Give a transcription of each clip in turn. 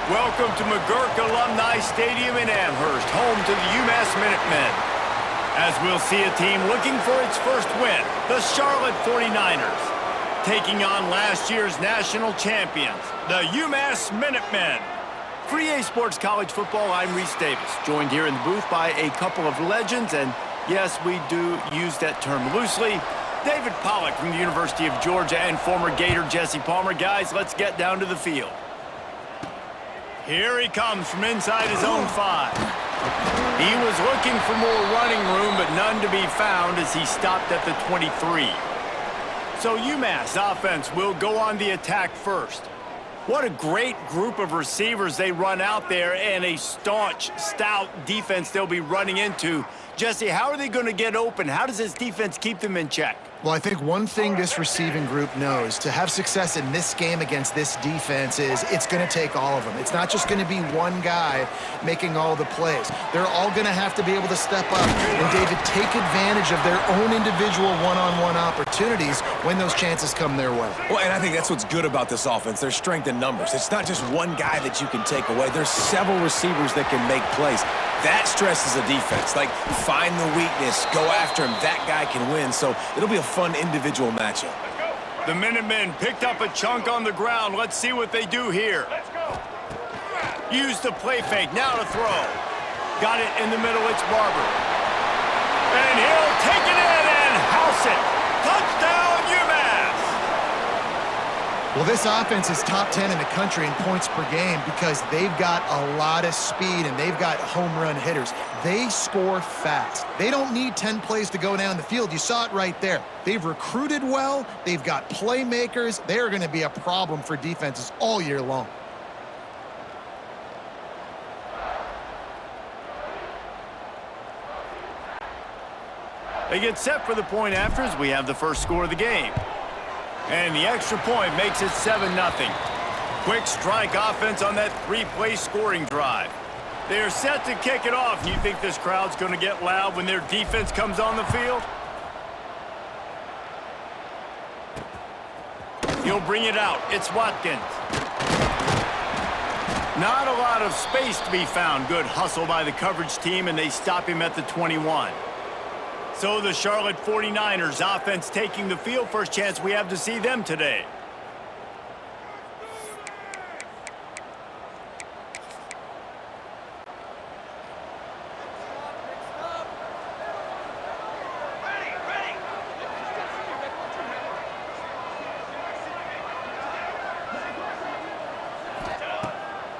Welcome to McGurk Alumni Stadium in Amherst, home to the UMass Minutemen. As we'll see a team looking for its first win, the Charlotte 49ers, taking on last year's national champions, the UMass Minutemen. For EA Sports College Football, I'm Reese Davis, joined here in the booth by a couple of legends, and yes, we do use that term loosely. David Pollack from the University of Georgia and former Gator Jesse Palmer. Guys, let's get down to the field. Here he comes from inside his own 5. He was looking for more running room, but none to be found as he stopped at the 23. So UMass offense will go on the attack first. What a great group of receivers they run out there, and a staunch, stout defense they'll be running into. Jesse, how are they going to get open? How does this defense keep them in check? Well, I think one thing this receiving group knows to have success in this game against this defense is it's going to take all of them. It's not just going to be one guy making all the plays. They're all going to have to be able to step up and, David, take advantage of their own individual one-on-one opportunities when those chances come their way. Well, and I think that's what's good about this offense. There's strength in numbers. It's not just one guy that you can take away. There's several receivers that can make plays. That stresses a defense. Like, find the weakness, go after him. That guy can win. So it'll be a fun individual matchup. The Minutemen picked up a chunk on the ground. Let's see what they do here. Use the play fake. Now to throw. Got it in the middle. It's Barber. And he'll take it in and house it. Touchdown, UMass! Well, this offense is top 10 in the country in points per game because they've got a lot of speed and they've got home run hitters. They score fast. They don't need 10 plays to go down the field. You saw it right there. They've recruited well. They've got playmakers. They are going to be a problem for defenses all year long. They get set for the point after as we have the first score of the game. And the extra point makes it 7-0. Quick strike offense on that 3-play scoring drive. They're set to kick it off. You think this crowd's going to get loud when their defense comes on the field? He'll bring it out. It's Watkins. Not a lot of space to be found. Good hustle by the coverage team, and they stop him at the 21. So the Charlotte 49ers offense taking the field. First chance we have to see them today.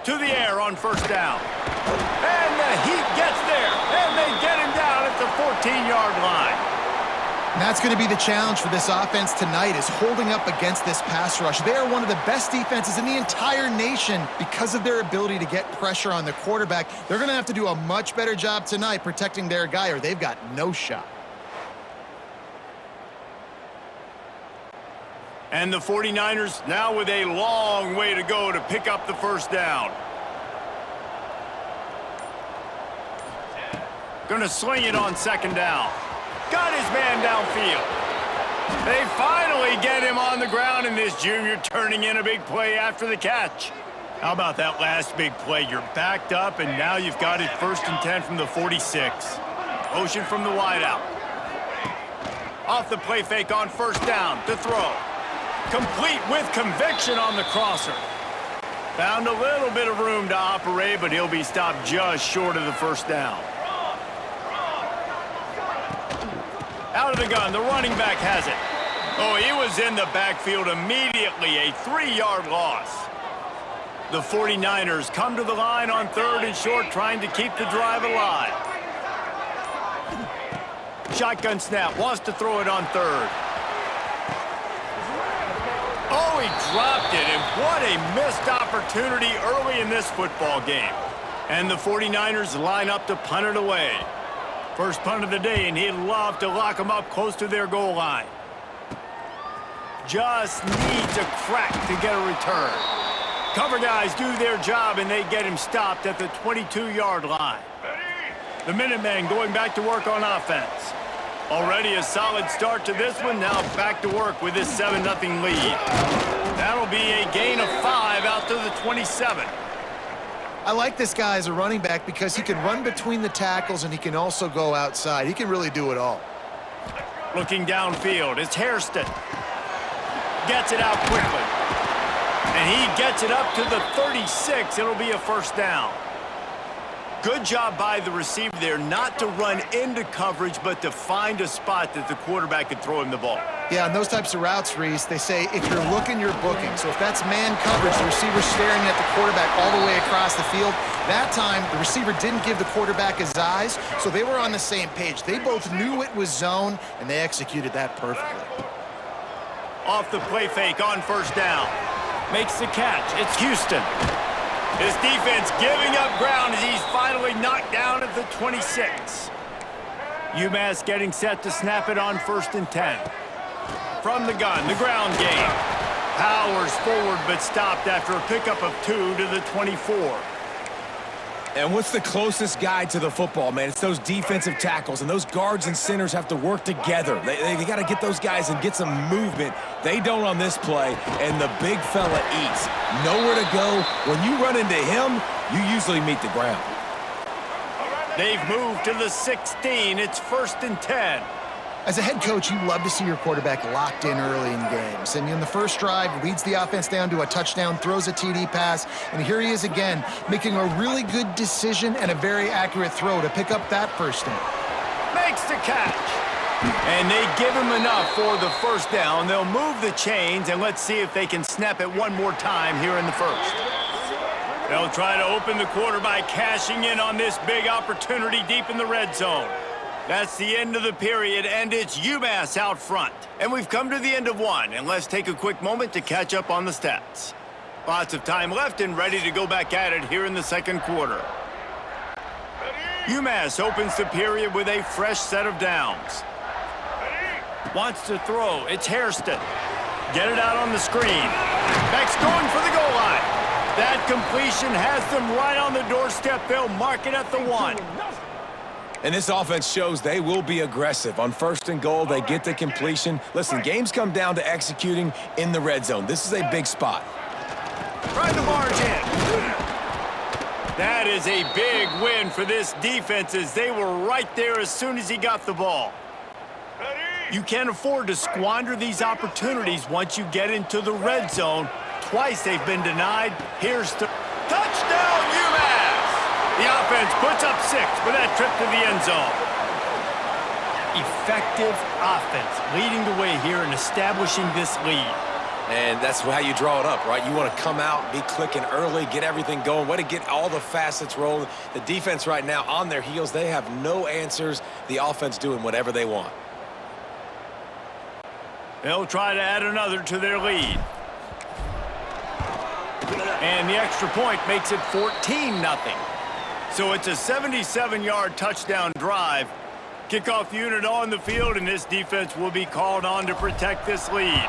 To the air on first down. And the Heat gets there. And they get him down at the 14-yard line. And that's going to be the challenge for this offense tonight, is holding up against this pass rush. They are one of the best defenses in the entire nation because of their ability to get pressure on the quarterback. They're going to have to do a much better job tonight protecting their guy, or they've got no shot. And the 49ers now with a long way to go to pick up the first down. Going to sling it on second down. Got his man downfield. They finally get him on the ground, and this junior turning in a big play after the catch. How about that last big play? You're backed up, and now you've got it 1st and 10 from the 46. Motion from the wideout. Off the play fake on first down to throw. Complete with conviction on the crosser. Found a little bit of room to operate, but he'll be stopped just short of the first down. Out of the gun, the running back has it. Oh, he was in the backfield immediately, a 3-yard loss. The 49ers come to the line on 3rd and short, trying to keep the drive alive. Shotgun snap, wants to throw it on 3rd. Oh, he dropped it, and what a missed opportunity early in this football game. And the 49ers line up to punt it away. First punt of the day, and he'd love to lock them up close to their goal line. Just needs a crack to get a return. Cover guys do their job, and they get him stopped at the 22-yard line. The Minutemen going back to work on offense. Already a solid start to this one. Now back to work with this 7-0 lead. That'll be a gain of 5 out to the 27. I like this guy as a running back because he can run between the tackles and he can also go outside. He can really do it all. Looking downfield, it's Hairston. Gets it out quickly. And he gets it up to the 36. It'll be a first down. Good job by the receiver there not to run into coverage, but to find a spot that the quarterback could throw him the ball. Yeah, on those types of routes, Reese, they say if you're looking, you're booking. So if that's man coverage, the receiver's staring at the quarterback all the way across the field. That time, the receiver didn't give the quarterback his eyes, so they were on the same page. They both knew it was zone, and they executed that perfectly. Off the play fake on first down. Makes the catch. It's Houston. His defense giving up ground as he's finally knocked down at the 26. UMass getting set to snap it on 1st and 10. From the gun, the ground game. Powers forward but stopped after a pickup of 2 to the 24. And what's the closest guy to the football, man? It's those defensive tackles, and those guards and centers have to work together. They got to get those guys and get some movement. They don't on this play, and the big fella eats. Nowhere to go. When you run into him, you usually meet the ground. They've moved to the 16. It's 1st and 10. As a head coach, you love to see your quarterback locked in early in games. And in the first drive, leads the offense down to a touchdown, throws a TD pass, and here he is again, making a really good decision and a very accurate throw to pick up that first down. Makes the catch. And they give him enough for the first down. They'll move the chains, and let's see if they can snap it one more time here in the first. They'll try to open the quarter by cashing in on this big opportunity deep in the red zone. That's the end of the period, and it's UMass out front. And we've come to the end of one, and let's take a quick moment to catch up on the stats. Lots of time left and ready to go back at it here in the second quarter. UMass opens the period with a fresh set of downs. Wants to throw. It's Hairston. Get it out on the screen. Beck's going for the goal line. That completion has them right on the doorstep. They'll mark it at the 1. And this offense shows they will be aggressive. On 1st and goal, they get the completion. Listen, games come down to executing in the red zone. This is a big spot. Try to barge in. That is a big win for this defense as they were right there as soon as he got the ball. You can't afford to squander these opportunities once you get into the red zone. Twice they've been denied. Here's the touchdown, UMass! The offense puts up 6 for that trip to the end zone. Effective offense leading the way here and establishing this lead. And that's how you draw it up, right? You want to come out, be clicking early, get everything going, way to get all the facets rolling. The defense right now on their heels, they have no answers. The offense doing whatever they want. They'll try to add another to their lead. And the extra point makes it 14-0. So it's a 77-yard touchdown drive. Kickoff unit on the field, and this defense will be called on to protect this lead.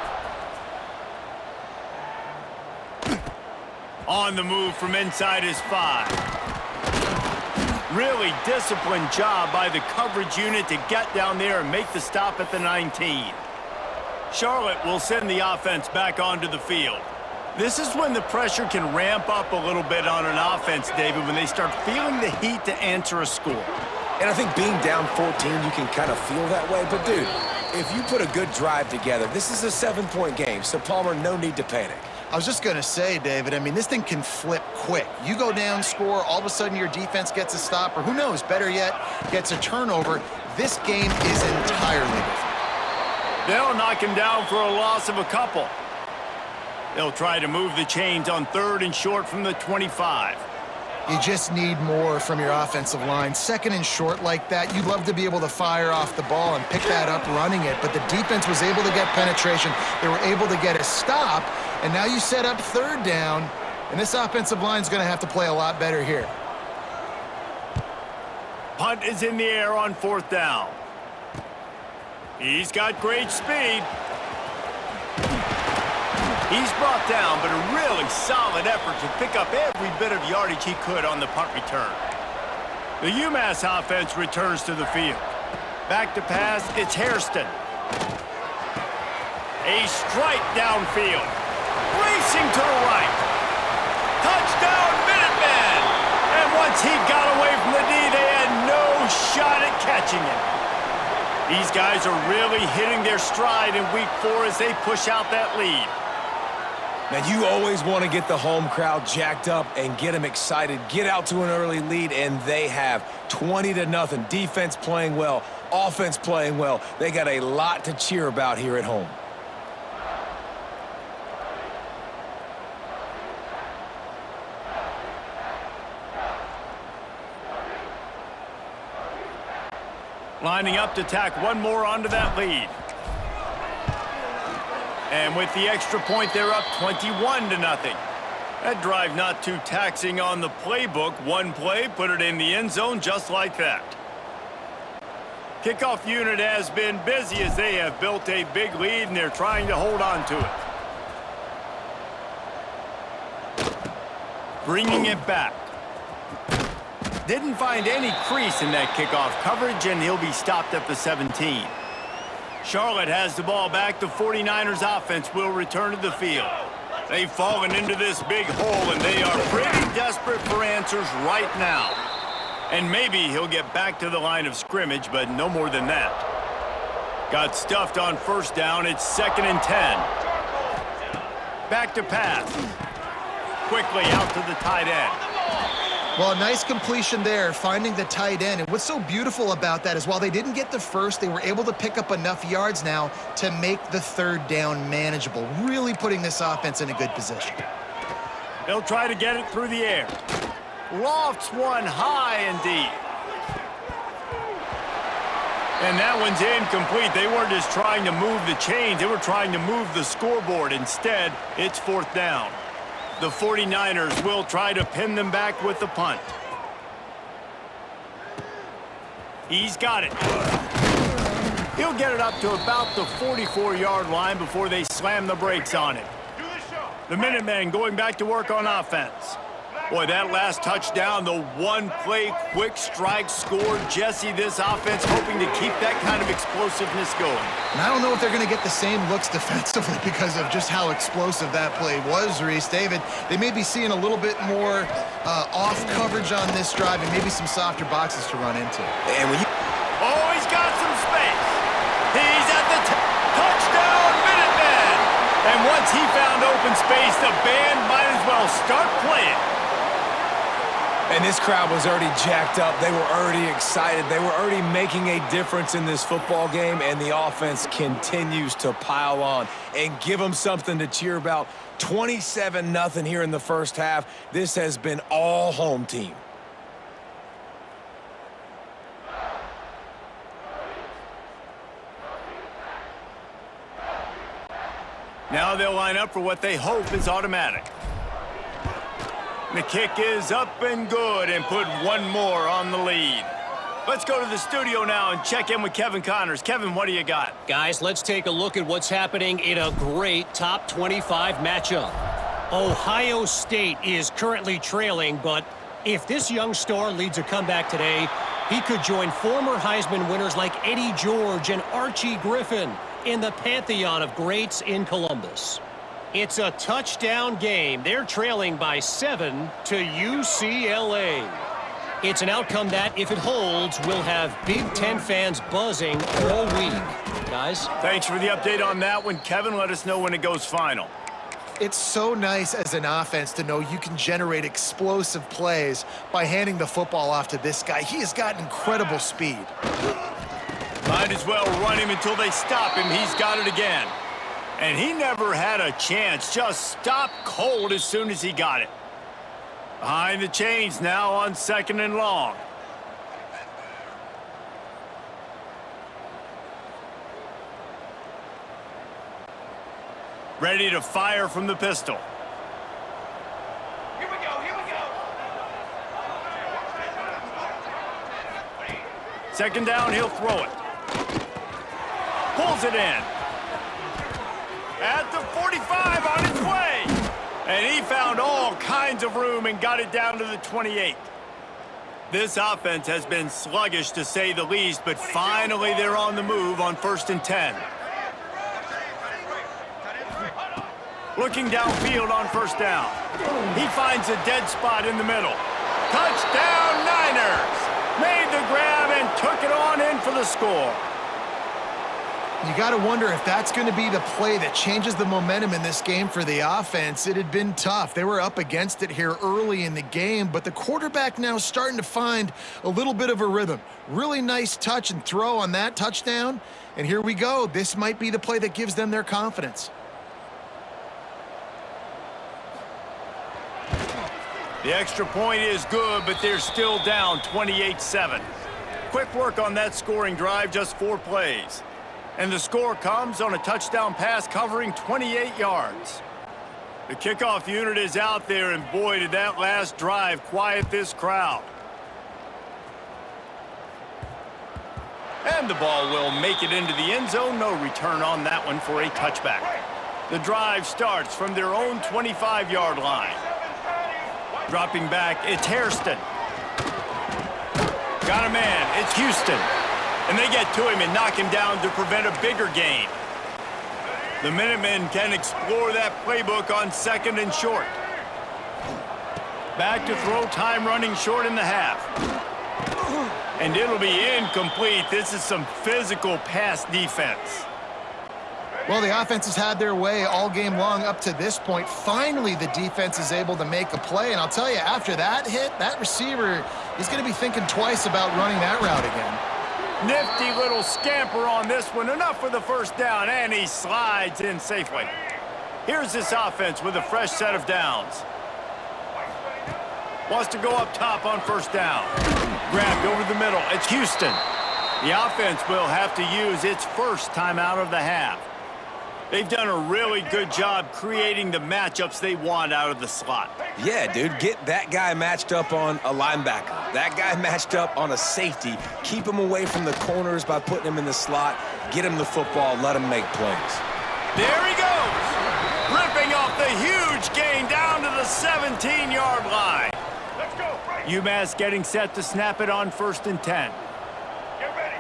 On the move from inside is 5. Really disciplined job by the coverage unit to get down there and make the stop at the 19. Charlotte will send the offense back onto the field. This is when the pressure can ramp up a little bit on an offense, David, when they start feeling the heat to answer a score. And I think being down 14, you can kind of feel that way. But, dude, if you put a good drive together, this is a 7-point game, so, Palmer, no need to panic. I was just going to say, David, I mean, this thing can flip quick. You go down, score, all of a sudden your defense gets a stop, or who knows, better yet, gets a turnover. This game is entirely different. They'll knock him down for a loss of a couple. They'll try to move the chains on 3rd and short from the 25. You just need more from your offensive line. 2nd and short like that, you'd love to be able to fire off the ball and pick that up running it, but the defense was able to get penetration. They were able to get a stop, and now you set up 3rd down, and this offensive line is going to have to play a lot better here. Punt is in the air on 4th down. He's got great speed. He's brought down, but a really solid effort to pick up every bit of yardage he could on the punt return. The UMass offense returns to the field. Back to pass, it's Hairston. A strike downfield. Racing to the right. Touchdown, Minutemen! Once he got away from the D, they had no shot at catching him. These guys are really hitting their stride in week 4 as they push out that lead. Man, you always want to get the home crowd jacked up and get them excited. Get out to an early lead, and they have 20-0. Defense playing well, offense playing well. They got a lot to cheer about here at home. Lining up to tack one more onto that lead. And with the extra point, they're up 21-0. That drive not too taxing on the playbook. One play, put it in the end zone just like that. Kickoff unit has been busy as they have built a big lead and they're trying to hold on to it. Bringing it back. Didn't find any crease in that kickoff coverage, and he'll be stopped at the 17. Charlotte has the ball back. The 49ers offense will return to the field. They've fallen into this big hole, and they are pretty desperate for answers right now. And maybe he'll get back to the line of scrimmage, but no more than that. Got stuffed on first down. It's 2nd and 10. Back to pass. Quickly out to the tight end. Well, a nice completion there, finding the tight end. And what's so beautiful about that is while they didn't get the first, they were able to pick up enough yards now to make the 3rd down manageable, really putting this offense in a good position. They'll try to get it through the air. Lofts one high and deep. And that one's incomplete. They weren't just trying to move the chains. They were trying to move the scoreboard. Instead, it's 4th down. The 49ers will try to pin them back with the punt. He's got it. He'll get it up to about the 44-yard line before they slam the brakes on it. The Minutemen going back to work on offense. Boy, that last touchdown, the one-play quick strike scored. Jesse, this offense hoping to keep that kind of explosiveness going. And I don't know if they're going to get the same looks defensively because of just how explosive that play was, Reese. David, they may be seeing a little bit more off coverage on this drive and maybe some softer boxes to run into. And when you... Oh, he's got some space. He's at the touchdown, Minutemen. And once he found open space, the band might as well start playing. And this crowd was already jacked up. They were already excited. They were already making a difference in this football game, and the offense continues to pile on and give them something to cheer about. 27-0 here in the first half. This has been all home team. Now they'll line up for what they hope is automatic. The kick is up and good and put one more on the lead. Let's go to the studio now and check in with Kevin Connors. Kevin, what do you got? Guys, let's take a look at what's happening in a great top 25 matchup. Ohio State is currently trailing, but if this young star leads a comeback today, he could join former Heisman winners like Eddie George and Archie Griffin in the pantheon of greats in Columbus. It's a touchdown game. They're trailing by 7 to UCLA. It's an outcome that, if it holds, will have Big Ten fans buzzing all week. Guys? Thanks for the update on that one, Kevin. Let us know when it goes final. It's so nice as an offense to know you can generate explosive plays by handing the football off to this guy. He has got incredible speed. Might as well run him until they stop him. He's got it again. And he never had a chance. Just stopped cold as soon as he got it. Behind the chains now on 2nd and long. Ready to fire from the pistol. Here we go, here we go. 2nd down, he'll throw it. Pulls it in. At the 45 on its way. And he found all kinds of room and got it down to the 28. This offense has been sluggish to say the least, but finally they're on the move on 1st and 10. Looking downfield on 1st down. He finds a dead spot in the middle. Touchdown, Niners! Made the grab and took it on in for the score. You got to wonder if that's going to be the play that changes the momentum in this game for the offense. It had been tough. They were up against it here early in the game, but the quarterback now is starting to find a little bit of a rhythm. Really nice touch and throw on that touchdown. And here we go. This might be the play that gives them their confidence. The extra point is good, but they're still down 28-7. Quick work on that scoring drive, just 4 plays. And the score comes on a touchdown pass covering 28 yards. The kickoff unit is out there, and boy, did that last drive quiet this crowd. And the ball will make it into the end zone. No return on that one for a touchback. The drive starts from their own 25-yard line. Dropping back, it's Hairston. Got a man, it's Houston. And they get to him and knock him down to prevent a bigger gain. The Minutemen can explore that playbook on 2nd and short. Back to throw, time running short in the half. And it'll be incomplete. This is some physical pass defense. Well, the offense has had their way all game long up to this point. Finally, the defense is able to make a play. And I'll tell you, after that hit, that receiver is going to be thinking twice about running that route again. Nifty little scamper on this one. Enough for the first down, and he slides in safely. Here's this offense with a fresh set of downs. Wants to go up top on first down. Grabbed over the middle. It's Houston. The offense will have to use its first timeout of the half. They've done a really good job creating the matchups they want out of the slot. Yeah, dude, get that guy matched up on a linebacker. That guy matched up on a safety. Keep him away from the corners by putting him in the slot. Get him the football. Let him make plays. There he goes. Ripping off the huge gain down to the 17-yard line. Let's go. Right. UMass getting set to snap it on 1st and 10. Get ready.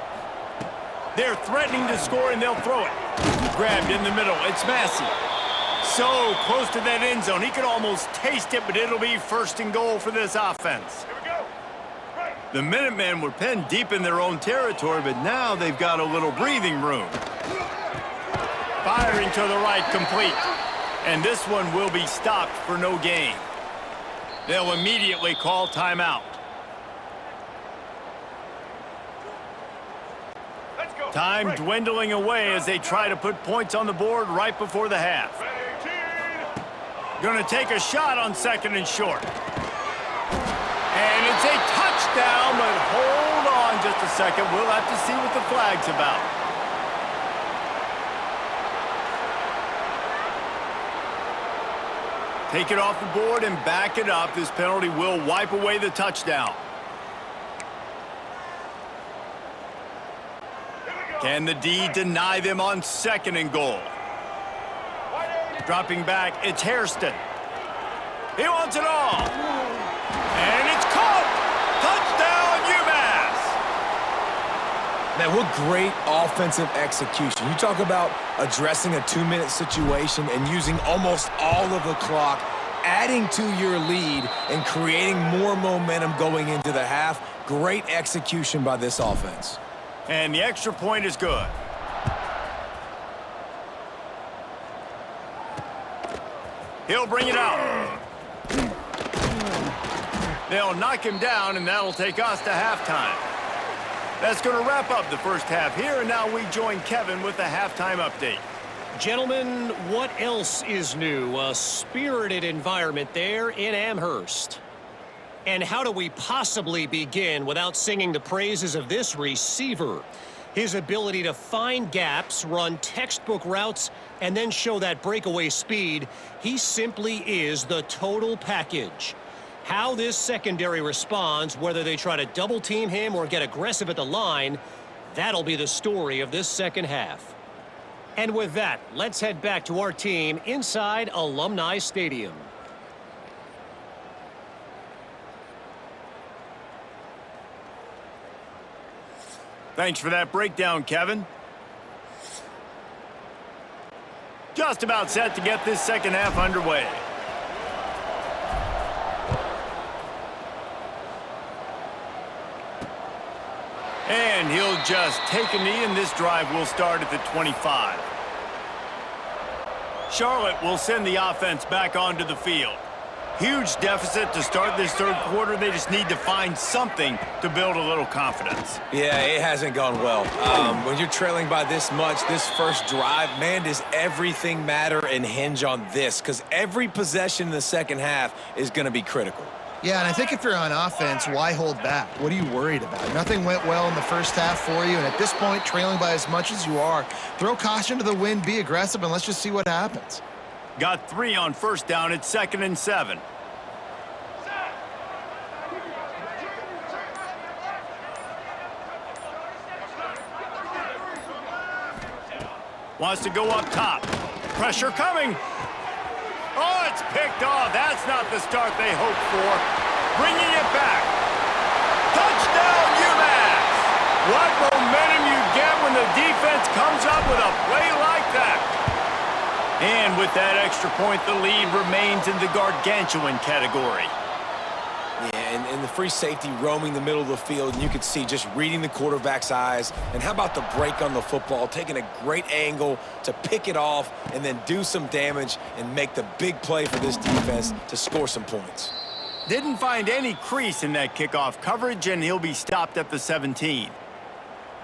They're threatening to score, and they'll throw it. Grabbed in the middle. It's Massey. So close to that end zone. He could almost taste it, but it'll be 1st and goal for this offense. Here we go. Right. The Minutemen were pinned deep in their own territory, but now they've got a little breathing room. Firing to the right, complete. And this one will be stopped for no gain. They'll immediately call timeout. Let's go. Time Right. dwindling away as they try to put points on the board right before the half. 18. Going to take a shot on 2nd and short. And it's a touchdown, but hold on just a second. We'll have to see what the flag's about. Take it off the board and back it up. This penalty will wipe away the touchdown. Can the D deny them on 2nd and goal? Dropping back, it's Hairston. He wants it all. And it's caught. Touchdown, UMass. Man, what great offensive execution. You talk about addressing a 2-minute situation and using almost all of the clock, adding to your lead and creating more momentum going into the half. Great execution by this offense. And the extra point is good. He'll bring it out. They'll knock him down, and that'll take us to halftime. That's going to wrap up the first half here, and now we join Kevin with the halftime update. Gentlemen, what else is new? A spirited environment there in Amherst. And how do we possibly begin without singing the praises of this receiver? His ability to find gaps, run textbook routes, and then show that breakaway speed. He simply is the total package. How this secondary responds, whether they try to double team him or get aggressive at the line, that'll be the story of this second half. And with that, let's head back to our team inside Alumni Stadium. Thanks for that breakdown, Kevin. Just about set to get this second half underway. And he'll just take a knee, and this drive will start at the 25. Charlotte will send the offense back onto the field. Huge deficit to start this third quarter. They just need to find something to build a little confidence. Yeah, it hasn't gone well. When you're trailing by this much, this first drive, man, does everything matter and hinge on this? Because every possession in the second half is going to be critical. Yeah, and I think if you're on offense, why hold back? What are you worried about? Nothing went well in the first half for you, and at this point, trailing by as much as you are, throw caution to the wind, be aggressive, and let's just see what happens. Got 3 on first down at 2nd and 7. Wants to go up top. Pressure coming. Oh, it's picked off. That's not the start they hoped for. Bringing it back. Touchdown, UMass. What momentum you get when the defense comes up with a play like that. And with that extra point, the lead remains in the gargantuan category. Yeah, and the free safety roaming the middle of the field, and you can see just reading the quarterback's eyes. And how about the break on the football, taking a great angle to pick it off and then do some damage and make the big play for this defense to score some points. Didn't find any crease in that kickoff coverage, and he'll be stopped at the 17.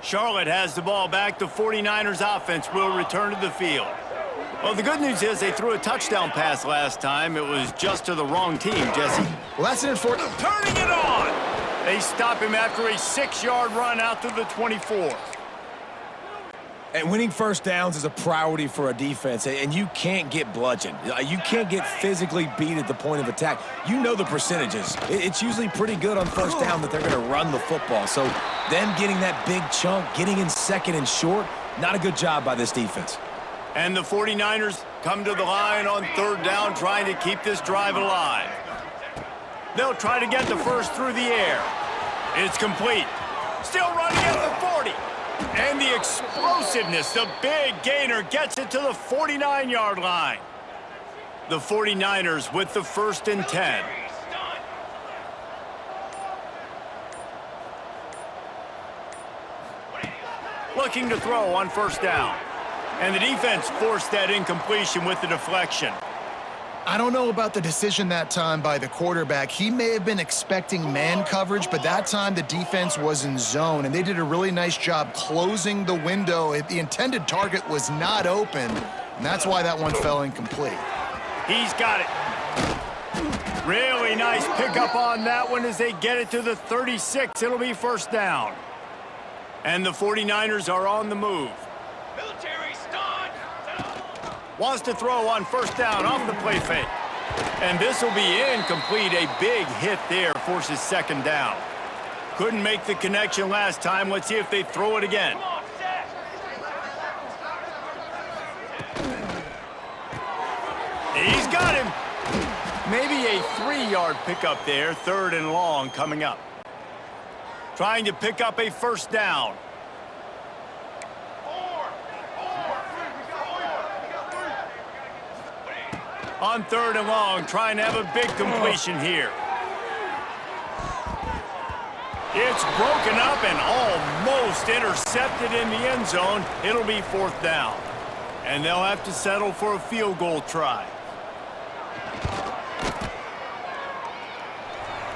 Charlotte has the ball back. The 49ers offense will return to the field. Well, the good news is they threw a touchdown pass last time. It was just to the wrong team, Jesse. Well, that's an important. Turning it on! They stop him after a 6-yard run out to the 24. And winning first downs is a priority for a defense, and you can't get bludgeoned. You can't get physically beat at the point of attack. You know the percentages. It's usually pretty good on first down that they're going to run the football. So them getting that big chunk, getting in second and short, not a good job by this defense. And the 49ers come to the line on 3rd down, trying to keep this drive alive. They'll try to get the first through the air. It's complete. Still running at the 40. And the explosiveness, the big gainer gets it to the 49-yard line. The 49ers with the 1st and 10. Looking to throw on 1st down. And the defense forced that incompletion with the deflection. I don't know about the decision that time by the quarterback. He may have been expecting man coverage, but that time the defense was in zone, and they did a really nice job closing the window. The intended target was not open, and that's why that one fell incomplete. He's got it. Really nice pickup on that one as they get it to the 36. It'll be 1st down. And the 49ers are on the move. Military stun. Wants to throw on 1st down off the play fake. And this will be incomplete. A big hit there forces 2nd down. Couldn't make the connection last time. Let's see if they throw it again. Come on, Zach. He's got him. Maybe a 3-yard pickup there. 3rd and long coming up. Trying to pick up a 1st down. On 3rd and long, trying to have a big completion here. It's broken up and almost intercepted in the end zone. It'll be 4th down. And they'll have to settle for a field goal try.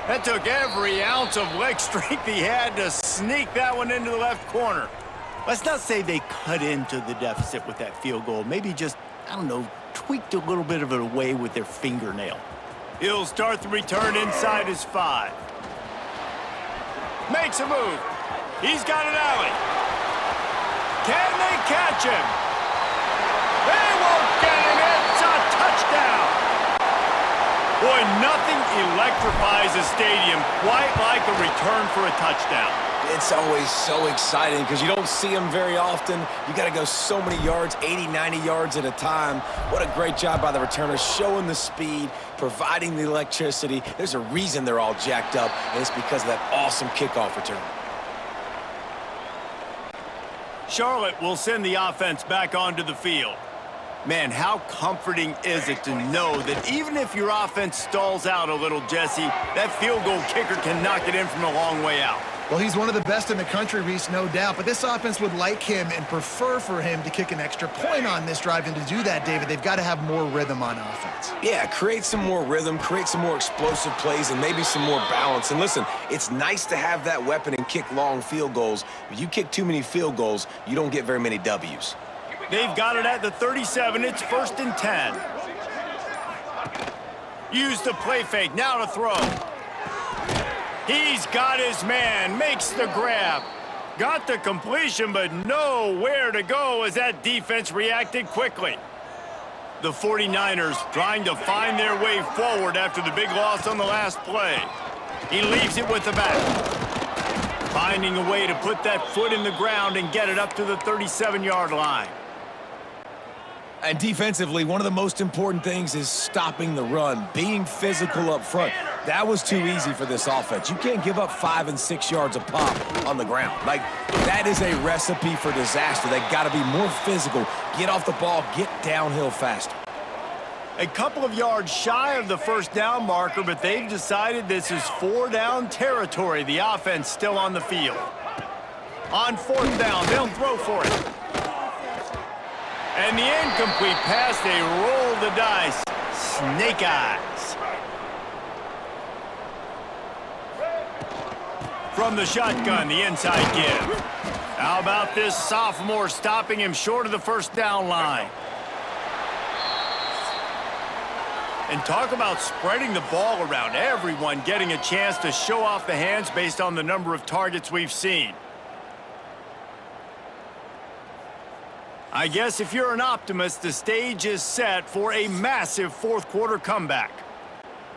That took every ounce of leg strength he had to sneak that one into the left corner. Let's not say they cut into the deficit with that field goal. Maybe just, I don't know, tweaked a little bit of it away with their fingernail. He'll start the return inside his 5. Makes a move. He's got an alley. Can they catch him? They won't get him. It's a touchdown. Boy, nothing electrifies a stadium quite like a return for a touchdown. It's always so exciting because you don't see them very often. You got to go so many yards, 80, 90 yards at a time. What a great job by the returners, showing the speed, providing the electricity. There's a reason they're all jacked up, and it's because of that awesome kickoff return. Charlotte will send the offense back onto the field. Man, how comforting is it to know that even if your offense stalls out a little, Jesse, that field goal kicker can knock it in from a long way out. Well, he's one of the best in the country, Reese, no doubt. But this offense would like him and prefer for him to kick an extra point on this drive. And to do that, David, they've got to have more rhythm on offense. Yeah, create some more rhythm, create some more explosive plays, and maybe some more balance. And listen, it's nice to have that weapon and kick long field goals. If you kick too many field goals, you don't get very many W's. They've got it at the 37. It's 1st and 10. Use the play fake. Now to throw. He's got his man. Makes the grab. Got the completion, but nowhere to go as that defense reacted quickly. The 49ers trying to find their way forward after the big loss on the last play. He leaves it with the back. Finding a way to put that foot in the ground and get it up to the 37-yard line. And defensively, one of the most important things is stopping the run, being physical up front. That was too easy for this offense. You can't give up 5 and 6 yards a pop on the ground. Like, that is a recipe for disaster. They've got to be more physical, get off the ball, get downhill faster. A couple of yards shy of the first down marker, but they've decided this is 4-down territory. The offense still on the field. On 4th down, they'll throw for it. And the incomplete pass, they roll the dice. Snake eyes. From the shotgun, the inside give. How about this sophomore stopping him short of the first down line? And talk about spreading the ball around. Everyone getting a chance to show off the hands based on the number of targets we've seen. I guess if you're an optimist, the stage is set for a massive fourth-quarter comeback.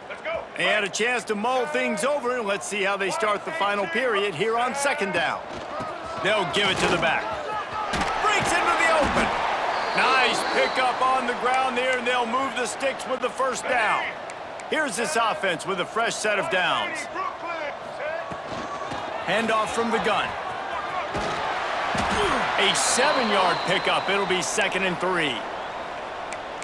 Let's go. They had a chance to mull things over, and let's see how they start the final period here on 2nd down. They'll give it to the back. Breaks into the open. Nice pickup on the ground there, and they'll move the sticks with the first down. Here's this offense with a fresh set of downs. Handoff from the gun. A 7-yard pickup. It'll be 2nd and 3.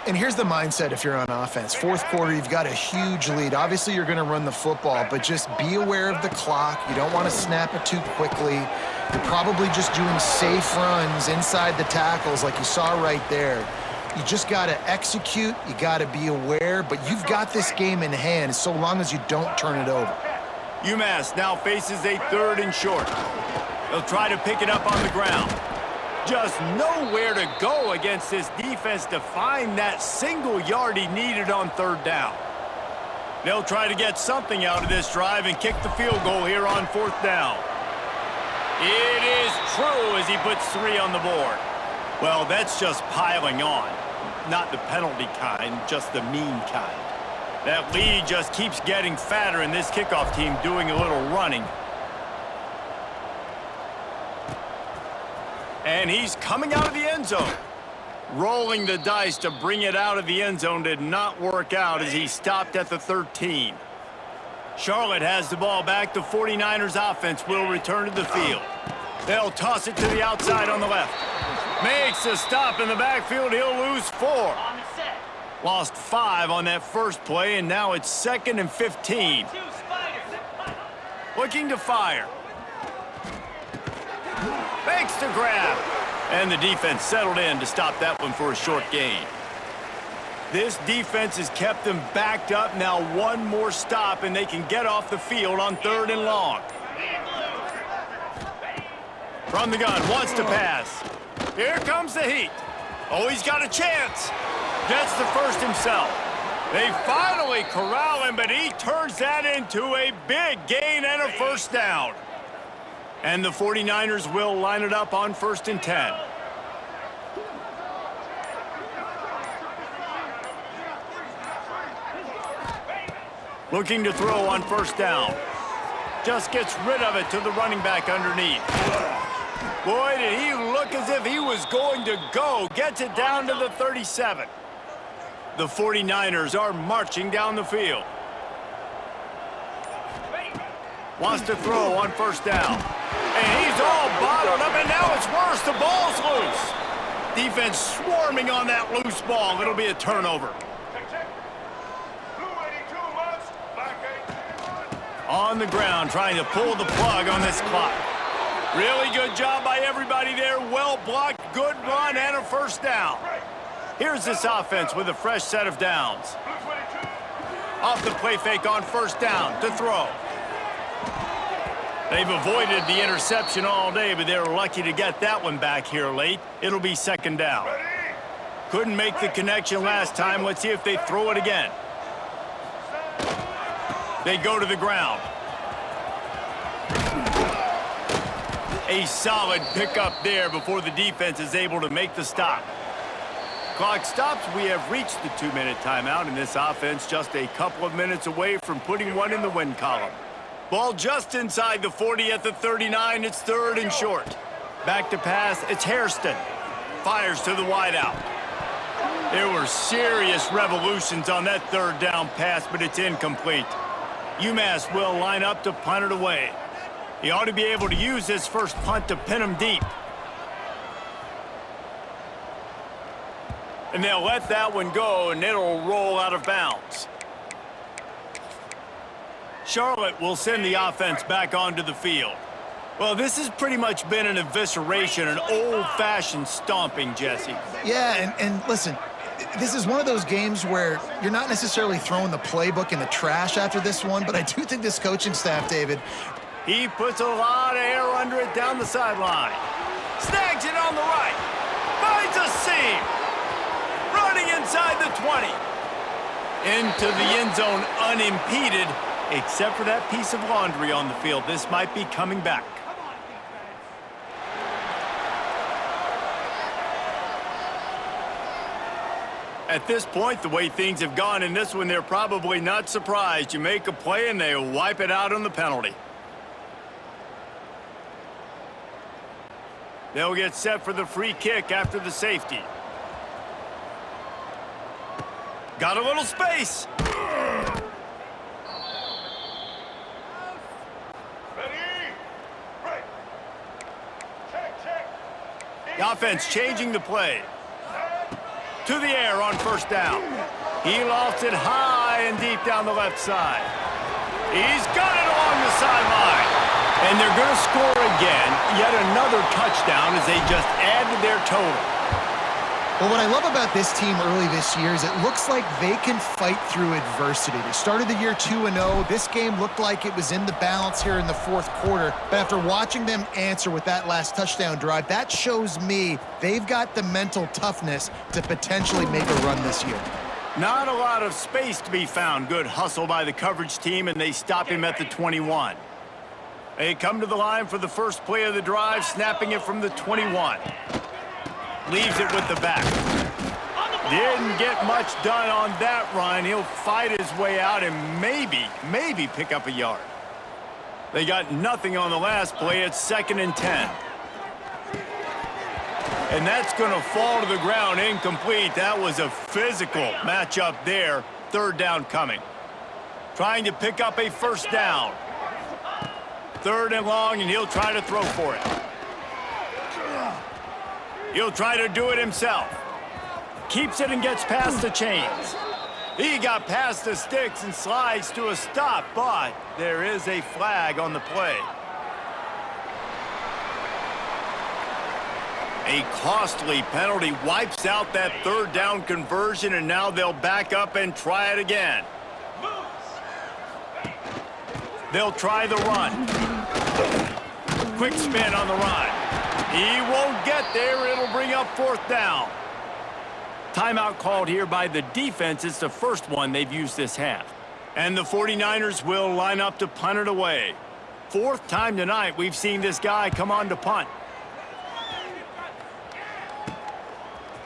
And here's the mindset if you're on offense. 4th quarter, you've got a huge lead. Obviously, you're going to run the football, but just be aware of the clock. You don't want to snap it too quickly. You're probably just doing safe runs inside the tackles like you saw right there. You just got to execute. You got to be aware, but you've got this game in hand so long as you don't turn it over. UMass now faces a 3rd and short. They'll try to pick it up on the ground. Just nowhere to go against this defense to find that single yard he needed on 3rd down. They'll try to get something out of this drive and kick the field goal here on 4th down. It is true as he puts 3 on the board. Well, that's just piling on. Not the penalty kind, just the mean kind. That lead just keeps getting fatter, and this kickoff team doing a little running. And he's coming out of the end zone. Rolling the dice to bring it out of the end zone did not work out as he stopped at the 13. Charlotte has the ball back. The 49ers offense will return to the field. They'll toss it to the outside on the left. Makes a stop in the backfield. He'll lose 4. Lost 5 on that first play, and now it's 2nd and 15. Looking to fire. Makes the grab. And the defense settled in to stop that one for a short gain. This defense has kept them backed up. Now one more stop, and they can get off the field on 3rd and long. From the gun, wants to pass. Here comes the heat. Oh, he's got a chance. Gets the first himself. They finally corral him, but he turns that into a big gain and a first down. And the 49ers will line it up on 1st and 10. Looking to throw on 1st down. Just gets rid of it to the running back underneath. Boy, did he look as if he was going to go. Gets it down to the 37. The 49ers are marching down the field. Wants to throw on 1st down. And he's all bottled up, and now it's worse. The ball's loose. Defense swarming on that loose ball. It'll be a turnover. On the ground, trying to pull the plug on this clock. Really good job by everybody there. Well blocked, good run, and a first down. Here's this offense with a fresh set of downs. Off the play fake on first down to throw. They've avoided the interception all day, but they're lucky to get that one back here late. It'll be second down. Couldn't make the connection last time. Let's see if they throw it again. They go to the ground. A solid pickup there before the defense is able to make the stop. Clock stops. We have reached the 2-minute timeout, and this offense just a couple of minutes away from putting one in the win column. Ball just inside the 40 at the 39. It's third and short. Back to pass. It's Hairston. Fires to the wideout. There were serious revolutions on that third down pass, but it's incomplete. UMass will line up to punt it away. He ought to be able to use his first punt to pin him deep. And they'll let that one go, and it'll roll out of bounds. Charlotte will send the offense back onto the field. Well, this has pretty much been an evisceration, an old-fashioned stomping, Jesse. Yeah, and listen, this is one of those games where you're not necessarily throwing the playbook in the trash after this one, but I do think this coaching staff, David, he puts a lot of air under it down the sideline. Snags it on the right. Finds a seam. Running inside the 20. Into the end zone unimpeded, except for that piece of laundry on the field. This might be coming back. At this point, the way things have gone in this one, they're probably not surprised. You make a play and they wipe it out on the penalty. They'll get set for the free kick after the safety. Got a little space. The offense changing the play. To the air on first down. He lofts it high and deep down the left side. He's got it along the sideline. And they're going to score again. Yet another touchdown as they just add to their total. well, what I love about this team early this year is it looks like they can fight through adversity. They started the year 2-0. This game looked like it was in the balance here in the fourth quarter. But after watching them answer with that last touchdown drive, that shows me they've got the mental toughness to potentially make a run this year. Not a lot of space to be found. Good hustle by the coverage team, and they stop him at the 21. They come to the line for the first play of the drive, snapping it from the 21. Leaves it with the back. Didn't get much done on that run. He'll fight his way out and maybe pick up a yard. They got nothing on the last play. It's 2nd and 10. And that's going to fall to the ground incomplete. That was a physical matchup there. 3rd down coming. Trying to pick up a first down. 3rd and long, and he'll try to throw for it. He'll try to do it himself. Keeps it and gets past the chains. He got past the sticks and slides to a stop, but there is a flag on the play. A costly penalty wipes out that 3rd down conversion, and now they'll back up and try it again. They'll try the run. Quick spin on the run. He won't get there. It'll bring up 4th down. Timeout called here by the defense. It's the first one they've used this half. And the 49ers will line up to punt it away. 4th time tonight we've seen this guy come on to punt.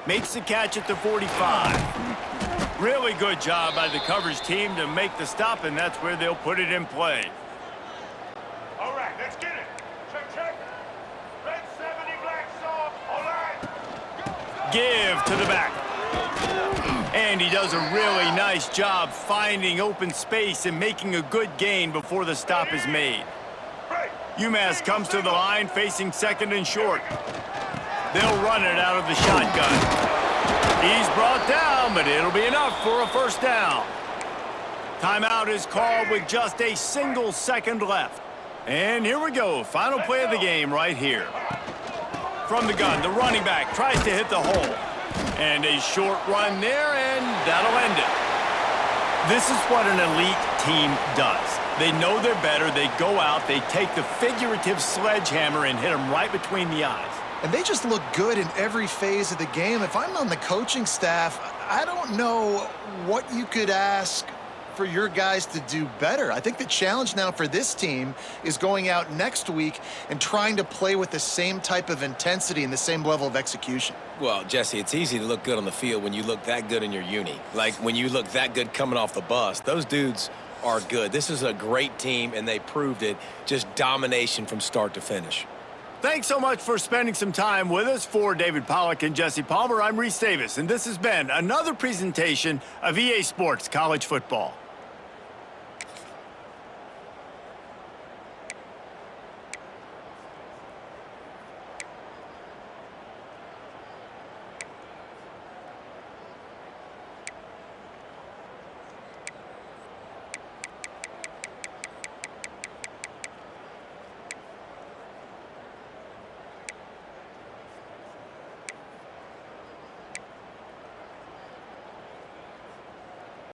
Makes the catch at the 45. Really good job by the coverage team to make the stop, and that's where they'll put it in play. All right, let's get it. Check. Red 70, black soft. All right. Give to the back. And he does a really nice job finding open space and making a good gain before the stop is made. UMass comes to the line facing 2nd and short. They'll run it out of the shotgun. He's brought down, but it'll be enough for a first down. Timeout is called with just a single second left. And here we go. Final play of the game right here. From the gun, the running back tries to hit the hole. And a short run there, and that'll end it. This is what an elite team does. They know they're better. They go out, they take the figurative sledgehammer and hit them right between the eyes. And they just look good in every phase of the game. If I'm on the coaching staff, I don't know what you could ask for your guys to do better. I think the challenge now for this team is going out next week and trying to play with the same type of intensity and the same level of execution. Well, Jesse, it's easy to look good on the field when you look that good in your uni. Like when you look that good coming off the bus. Those dudes are good. This is a great team, and they proved it. Just domination from start to finish. Thanks so much for spending some time with us. For David Pollack and Jesse Palmer, I'm Reese Davis, and this has been another presentation of EA Sports College Football.